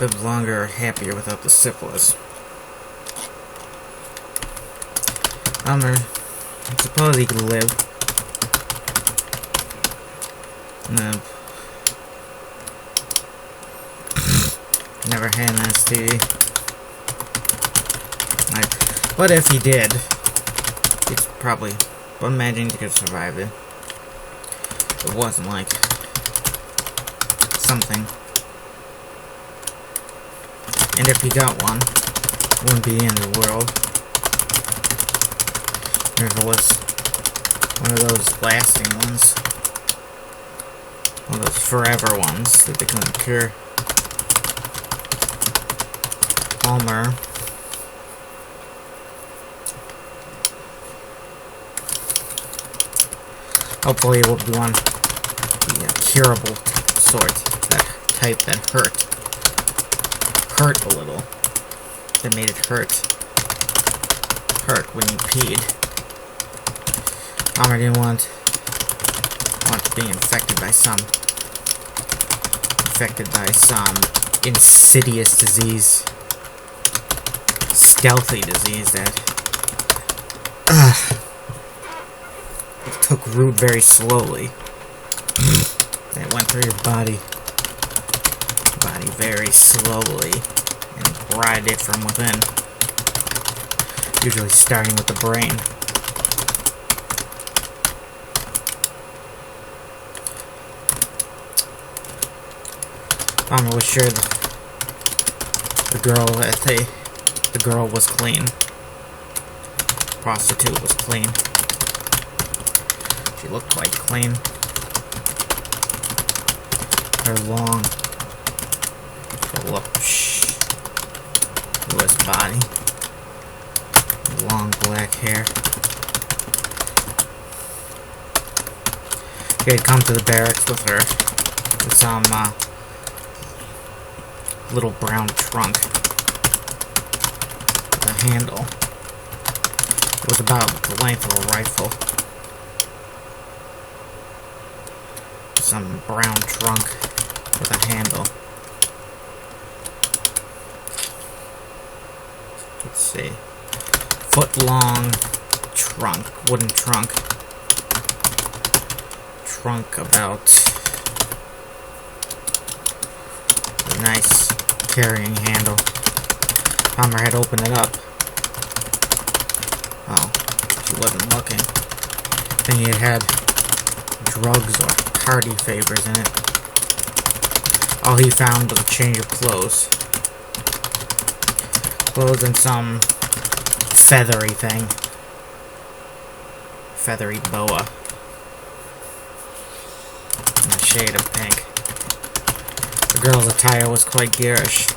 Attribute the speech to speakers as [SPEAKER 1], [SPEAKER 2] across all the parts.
[SPEAKER 1] lived longer or happier without the syphilis. I suppose he could live. No. Never had an STD. What if he did? It's probably... But imagine you could survive it. It wasn't like... something. And if he got one, it wouldn't be the end of the world. Or if it was one of those lasting ones. One of those forever ones that they couldn't cure. Palmer. Hopefully it will be one, the curable sort, that type that hurt a little, that made it hurt when you peed. Palmer didn't want to be infected by some insidious disease, stealthy disease that took root very slowly. It went through your body very slowly and rotted it from within. Usually starting with the brain. Palmer was sure the girl was clean. The prostitute was clean. She looked quite clean. Her long, voluptuous body. Long black hair. She had come to the barracks with her, with some, little brown trunk with a handle. It was about the length of a rifle. Some brown trunk with a handle. Let's see. Foot-long trunk, wooden trunk. Trunk about a nice carrying handle. Palmer had opened it up. Oh, she wasn't looking. Thinking it had drugs or party favors in it. All he found was a change of clothes. Clothes and some feathery thing. Feathery boa. In a shade of pink. The girl's attire was quite garish.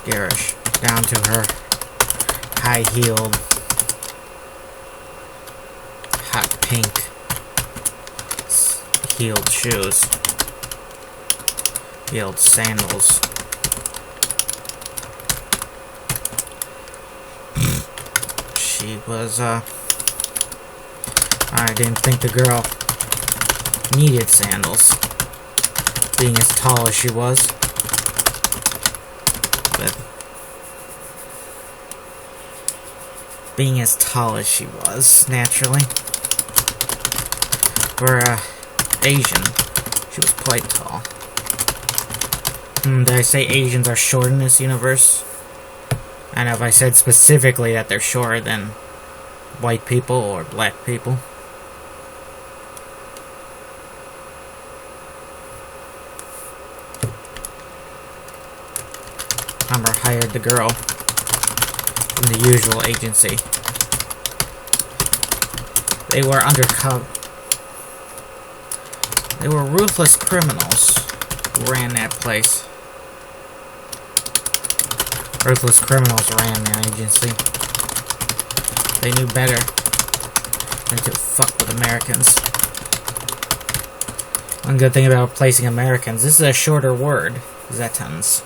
[SPEAKER 1] Garish. Down to her high-heeled, hot pink heeled shoes. Heeled sandals. She was, I didn't think the girl needed sandals, being as tall as she was. But being as tall as she was, naturally. For, Asian, she was quite tall. Did I say Asians are short in this universe? I know if I said specifically that they're shorter than white people or black people. Palmer hired the girl from the usual agency. They were undercover. They were ruthless criminals who ran that place. Ruthless criminals ran their agency. They knew better than to fuck with Americans. One good thing about placing Americans, this is a shorter word, Zetans.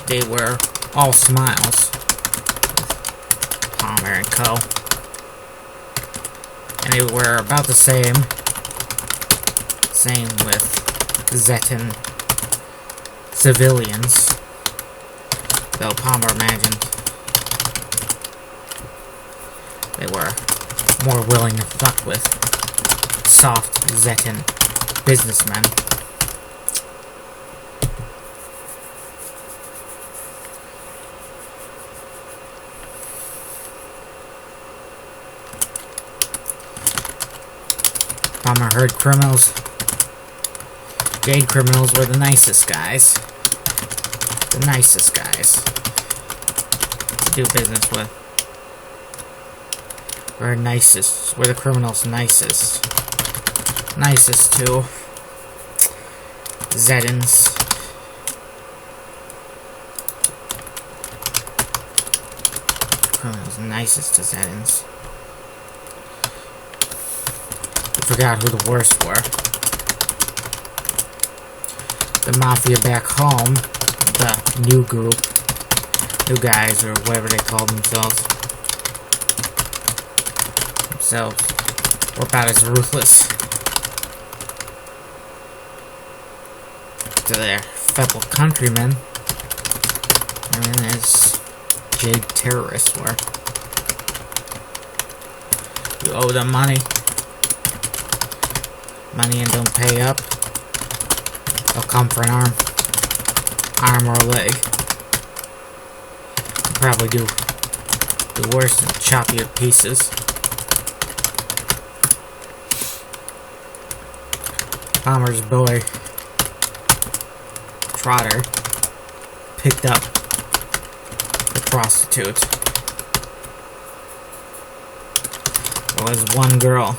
[SPEAKER 1] They were all smiles. Palmer and Co. And they were about the same. Same with Zetan civilians. Though Palmer imagined they were more willing to fuck with soft Zetan businessmen. Palmer heard Jade criminals were the nicest guys. The nicest guys to do business with. Were nicest. Were the criminals nicest. Nicest to Zetans. Criminals nicest to Zetans. I forgot who the worst were. The mafia back home, the new group, new guys, or whatever they call themselves, were about as ruthless to their fellow countrymen as Jade terrorists were. You owe them money and don't pay up, they'll come for an arm or a leg. They'll probably do worse and chop you to pieces. Palmer's boy Trotter picked up the prostitute. There was one girl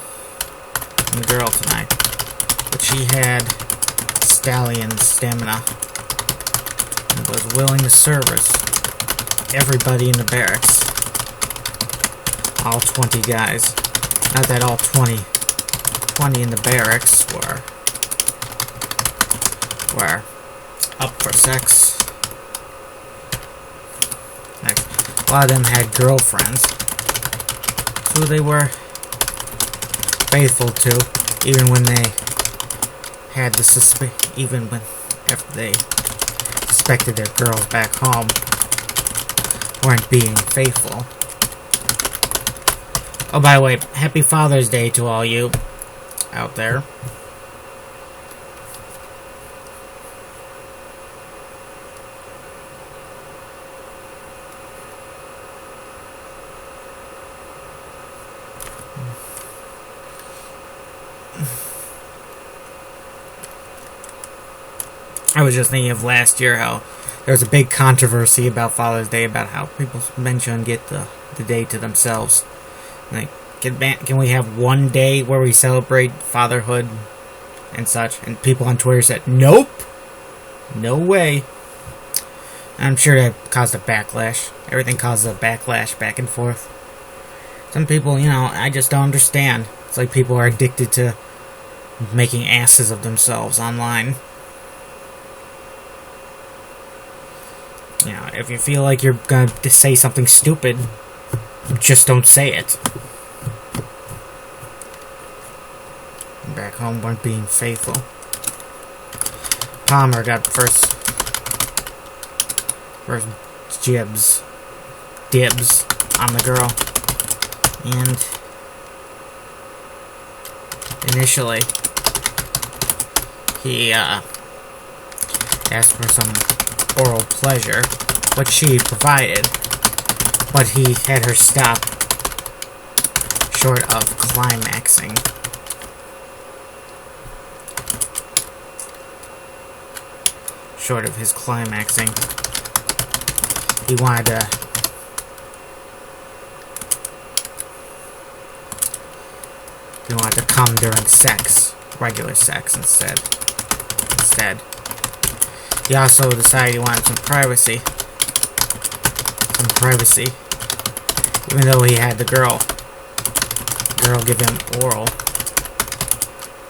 [SPEAKER 1] tonight, but she had stallion stamina and was willing to service everybody in the barracks. All 20 guys. Not that all 20 in the barracks were up for sex. A lot of them had girlfriends, so they were faithful to, even when they had the after they suspected their girls back home weren't being faithful. Oh, by the way, happy Father's Day to all you out there. I was just thinking of last year how there was a big controversy about Father's Day, about how people men shouldn't get the day to themselves. Like, can we have one day where we celebrate fatherhood and such? And people on Twitter said, nope, no way. And I'm sure that caused a backlash. Everything causes a backlash back and forth. Some people, I just don't understand. It's like people are addicted to making asses of themselves online. If you feel like you're going to say something stupid, just don't say it. Back home weren't being faithful. Palmer got first dibs on the girl. And initially, he asked for some oral pleasure, which she provided, but he had her stop short of climaxing. Short of his climaxing. He wanted to come during sex, regular sex instead. He also decided he wanted some privacy. Even though he had the girl give him oral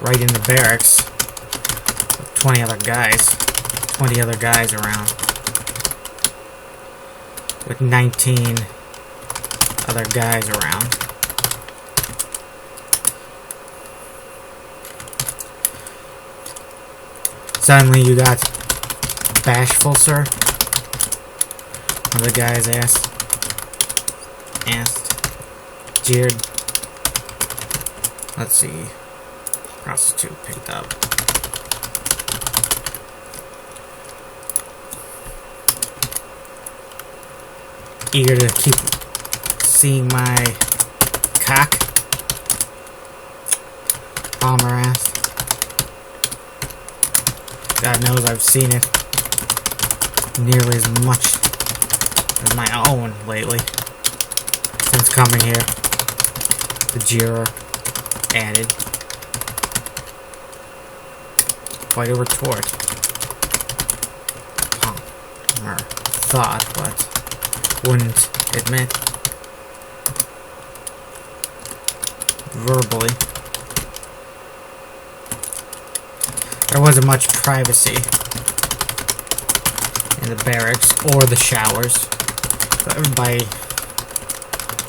[SPEAKER 1] right in the barracks with 20 other guys around, with 19 other guys around. Suddenly you got bashful, sir? One of the guys asked, jeered. Let's see. Prostitute picked up. Eager to keep seeing my cock? Palmer asked. God knows I've seen it nearly as much as my own lately. Since coming here, the jeerer added. Quite a retort. Palmer thought, but wouldn't admit. Verbally. There wasn't much privacy in the barracks or the showers. So everybody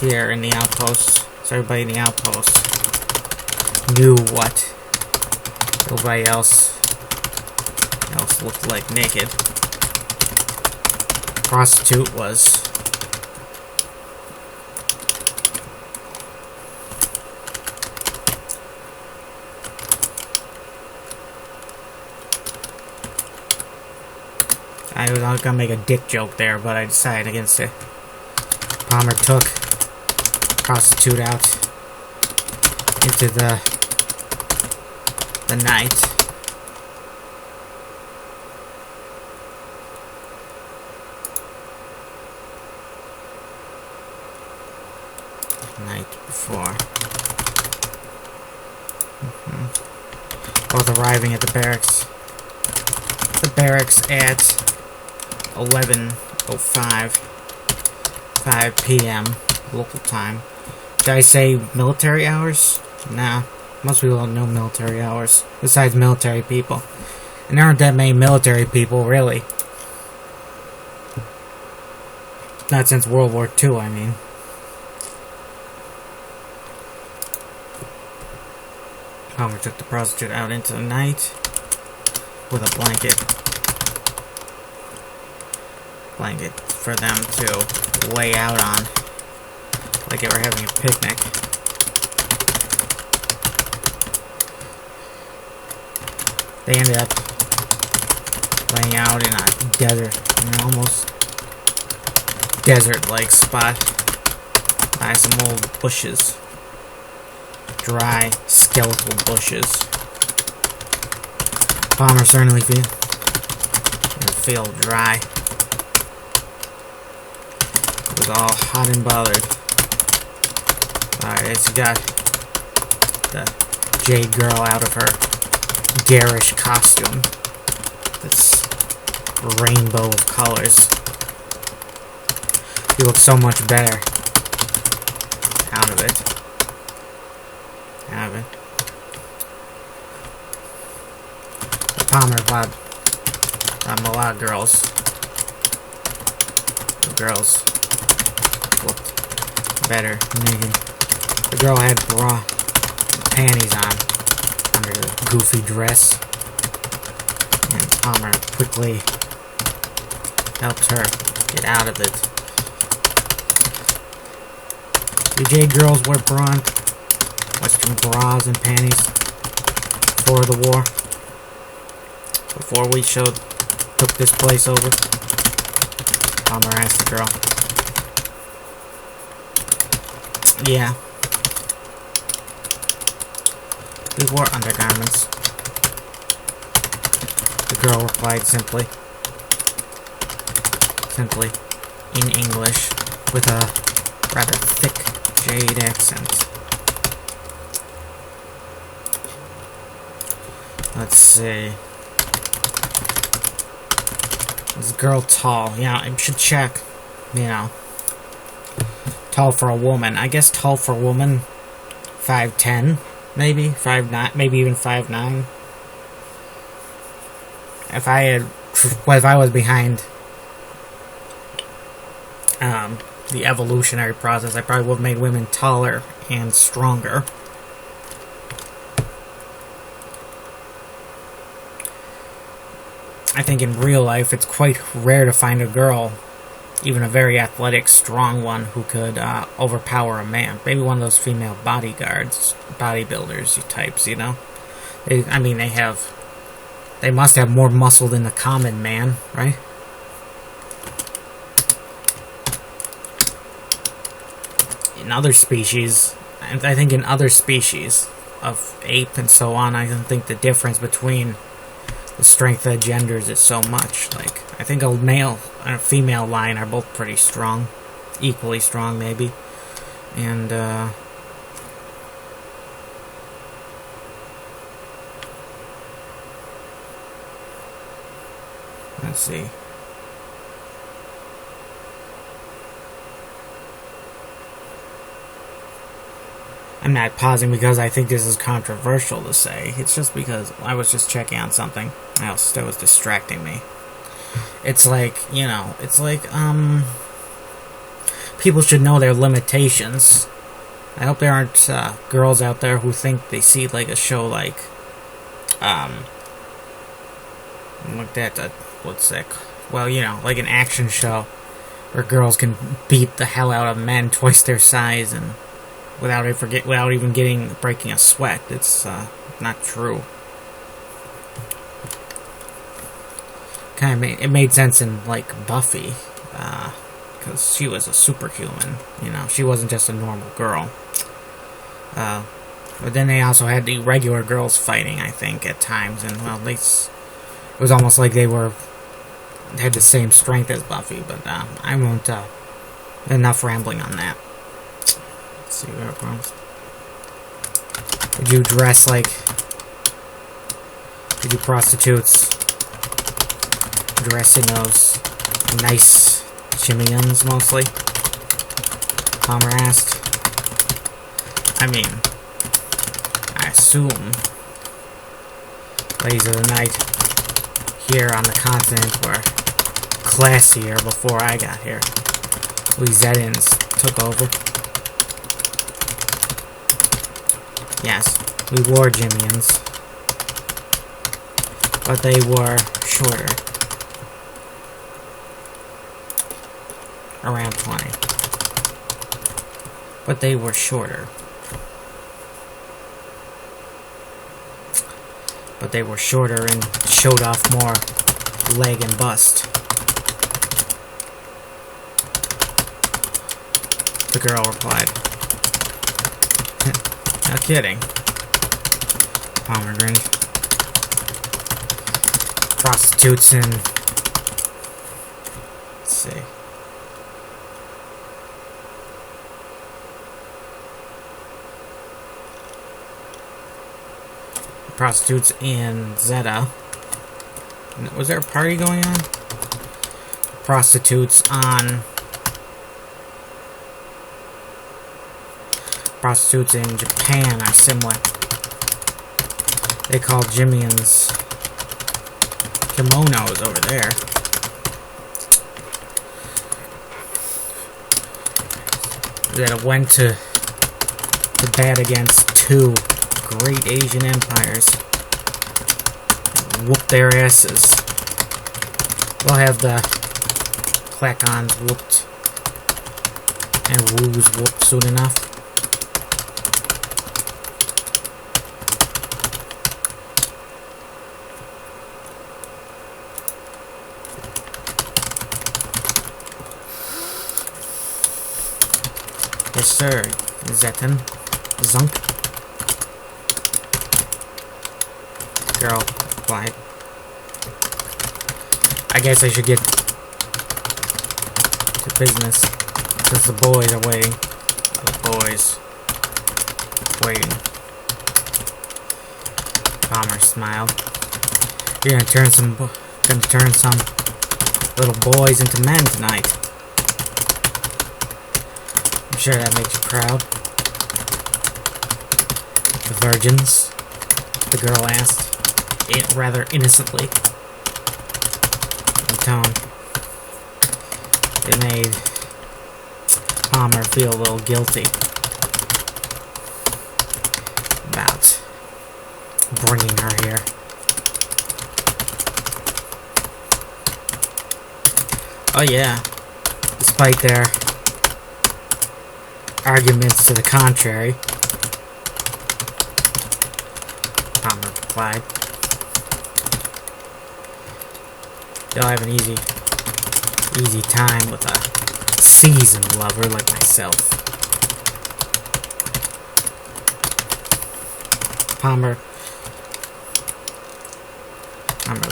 [SPEAKER 1] here in the outposts, everybody in the outposts knew what nobody else looked like naked. Prostitute was I was gonna make a dick joke there, but I decided against it. Palmer took prostitute out into the night. Night before. Both arriving at the barracks. The barracks at 11:05, 5 p.m. local time. Did I say military hours? Nah, most people don't know military hours, besides military people. And there aren't that many military people, really. Not since World War II, I mean. Palmer took the prostitute out into the night with a blanket for them to lay out on, like they were having a picnic. They ended up laying out in a desert, almost desert-like spot by some old bushes, dry, skeletal bushes. Palmer certainly feel dry. It was all hot and bothered. Alright, it's got the jade girl out of her garish costume. This rainbow of colors. She looks so much better out of it. Palmer bought a lot of girls. The girls looked better naked. The girl had bra panties on under the goofy dress, and Palmer quickly helped her get out of it. The jade girls wore Western bras and panties before the war. Before we took this place over. Palmer asked the girl. Yeah. We wore undergarments. The girl replied simply in English, with a rather thick jade accent. Let's see. This girl tall. Yeah, I should check. Tall for a woman. I guess tall for a woman. 5'10", maybe 5'9", maybe even 5'9". If I was behind the evolutionary process, I probably would have made women taller and stronger. I think in real life it's quite rare to find a girl, even a very athletic, strong one, who could overpower a man. Maybe one of those female bodyguards, bodybuilders types, you know? They must have more muscle than the common man, right? In other species, I think in other species of ape and so on, I don't think the difference between the strength of the genders is so much. Like, I think a male and a female lion are both pretty strong. Equally strong, maybe. And, let's see. I'm not pausing because I think this is controversial to say. It's just because I was just checking on something else that was distracting me. It's like, you know, it's like, people should know their limitations. I hope there aren't girls out there who think they see like a show like that, what's that? Well, you know, like an action show where girls can beat the hell out of men twice their size and without even breaking a sweat. It's not true. It made sense in like Buffy, because she was a superhuman. You know, she wasn't just a normal girl. But then they also had the regular girls fighting, I think, at times, and well, it was almost like they had the same strength as Buffy. But I won't. Enough rambling on that. Let's see where it goes. Did you dress like? Did you prostitutes dress in those nice chimians mostly? Palmer asked. I mean, I assume ladies of the night here on the continent were classier before I got here. We Zedins took over. Yes, we wore Jimians, but they were shorter. Around 20. But they were shorter. But they were shorter and showed off more leg and bust. The girl replied. No kidding. Palmer grinned. Prostitutes and... Let's see. Prostitutes in Zeta. Was there a party going on? Prostitutes in Japan are similar. They call Jimians kimonos over there. That went to bat against two great Asian empires. Whoop their asses. We'll have the Klakons whooped and Woos whooped soon enough. Yes, sir. Zetten. Zunk. Girl replied. I guess I should get to business, because the boys are waiting. The boys waiting. Palmer smiled. You're gonna turn some little boys into men tonight. I'm sure that makes you proud. The virgins? The girl asked, rather innocently. In tone. It made Palmer feel a little guilty about bringing her here. Oh yeah, despite their arguments to the contrary. Palmer replied. They'll have an easy time with a seasoned lover like myself. Palmer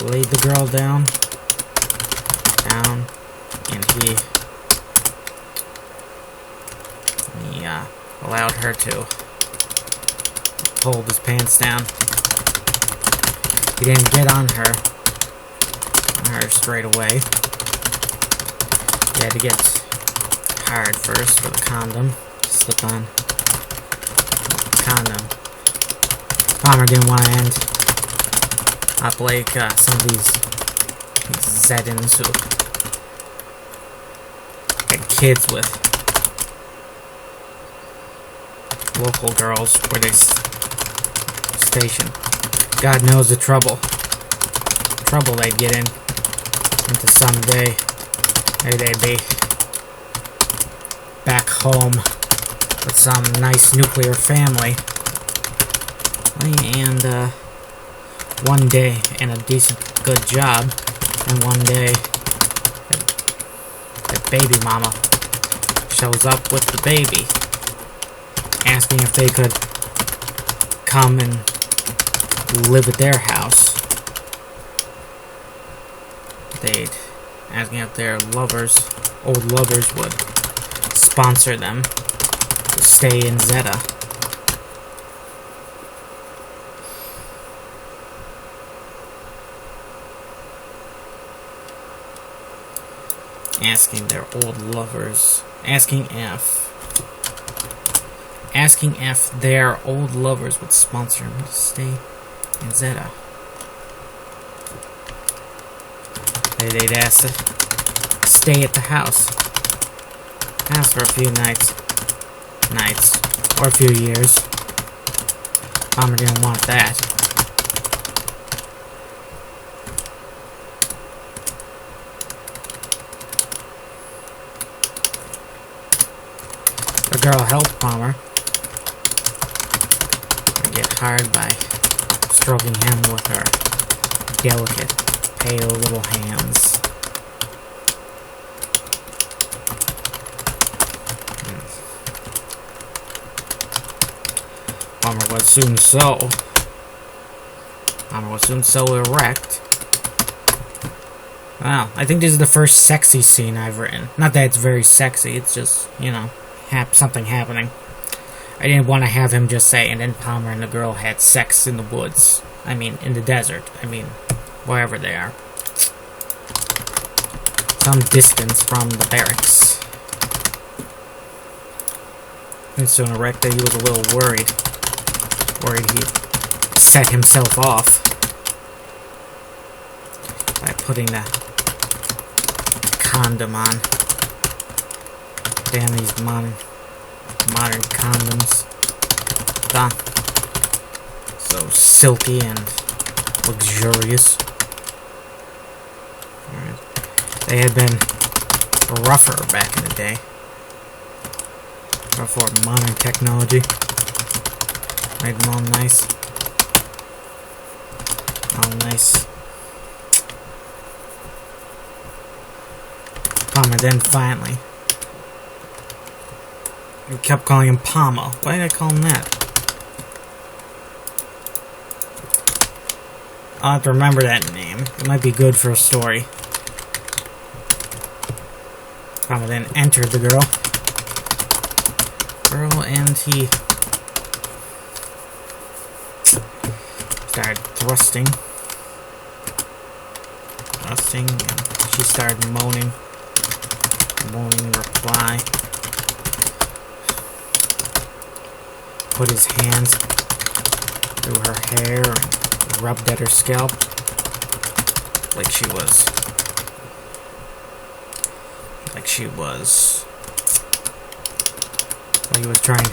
[SPEAKER 1] laid the girl down, and he allowed her to hold his pants down. He didn't get on her straight away. He had to get hard first with a condom. Slip on condom. Palmer didn't want to end up like some of these Zedins who had kids with local girls where they station. God knows the trouble they'd get into someday. Maybe they'd be back home with some nice nuclear family. And one day, and a decent, good job, and one day, that baby mama shows up with the baby, asking if they could come and live at their house. Asking if their old lovers would sponsor them to stay in Zeta. Asking their old lovers, asking if their old lovers would sponsor them to stay in Zeta. They'd ask to stay at the house. Ask for a few nights, or a few years. Palmer didn't want that. The girl helped Palmer get hard by stroking him with her delicate, pale little hands. Palmer was soon so erect. Wow, I think this is the first sexy scene I've written. Not that it's very sexy, it's just, something happening. I didn't want to have him just say, and then Palmer and the girl had sex in the woods. I mean, in the desert. I mean, wherever they are. Some distance from the barracks. He's so erect that he was a little worried. Worried he'd set himself off by putting the condom on. Damn these modern condoms. So silky and luxurious. Alright. They had been rougher back in the day. Before modern technology made them all nice. Palmer then finally. We kept calling him Palmer. Why did I call him that? I'll have to remember that name. It might be good for a story. Palmer then entered the girl. And he started thrusting, and she started moaning in reply. Put his hands through her hair and rubbed at her scalp like she was well, he was trying to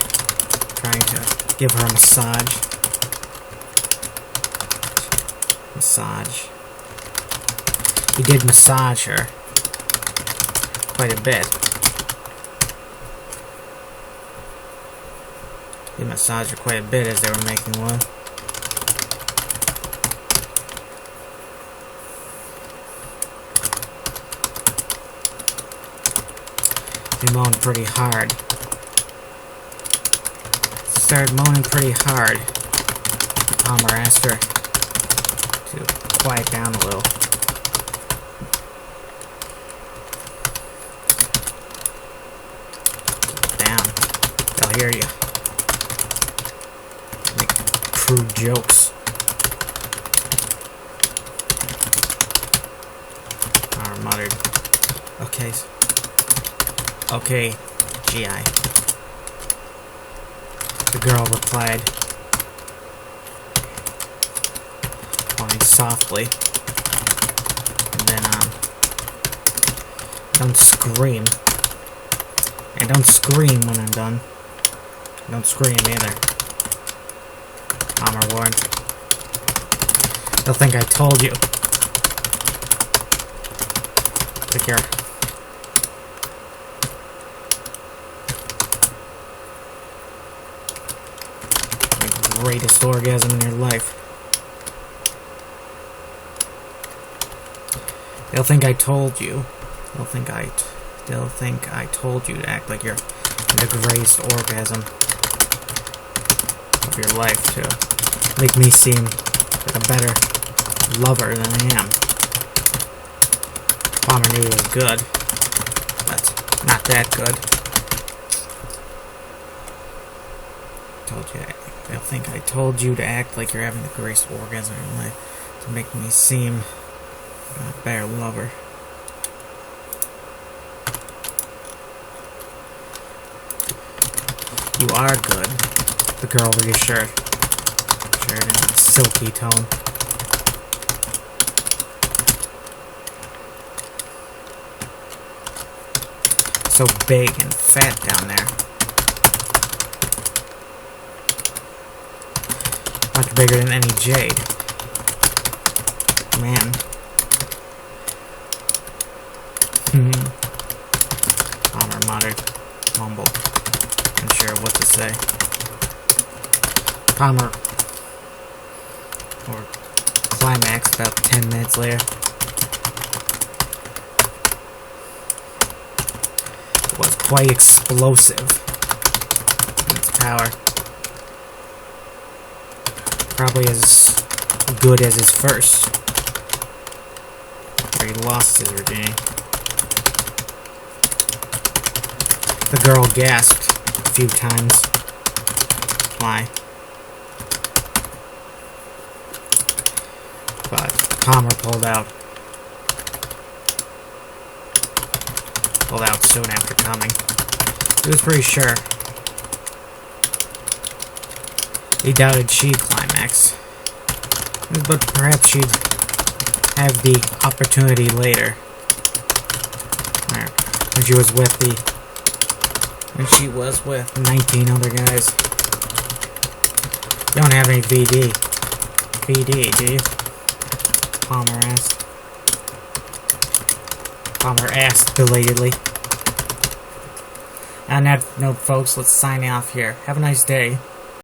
[SPEAKER 1] give her a massage. He did massage her. quite a bit. They massaged her quite a bit as they were making love. They moaned pretty hard. Started moaning pretty hard. Palmer asked her to quiet down a little. Down. They'll hear you. Make crude jokes. Palmer muttered, Okay, GI. The girl replied, whining softly. And then, don't scream. And don't scream when I'm done. Don't scream either. Palmer warned. They'll think I told you. Take care. Greatest orgasm in your life. They'll think I told you. They'll think I told you to act like you're the greatest orgasm of your life, to make me seem like a better lover than I am. Palmer knew he was good, but not that good. Told you. They'll think I told you to act like you're having the greatest orgasm in your life, to make me seem like a better lover. You are good, the girl reassured in a silky tone. So big and fat down there. Much bigger than any jade. Man. Palmer muttered, mumbled, unsure what to say. Palmer, or climaxed about 10 minutes later. It was quite explosive in its power. Probably as good as his first, where he lost his virginity. The girl gasped a few times. Why? But Palmer pulled out soon after coming. He was pretty sure. He doubted she'd climax, but perhaps she'd have the opportunity later, when she was with 19 other guys. You don't have any VD, do you? Palmer asked belatedly. On that note, folks, let's sign off here. Have a nice day.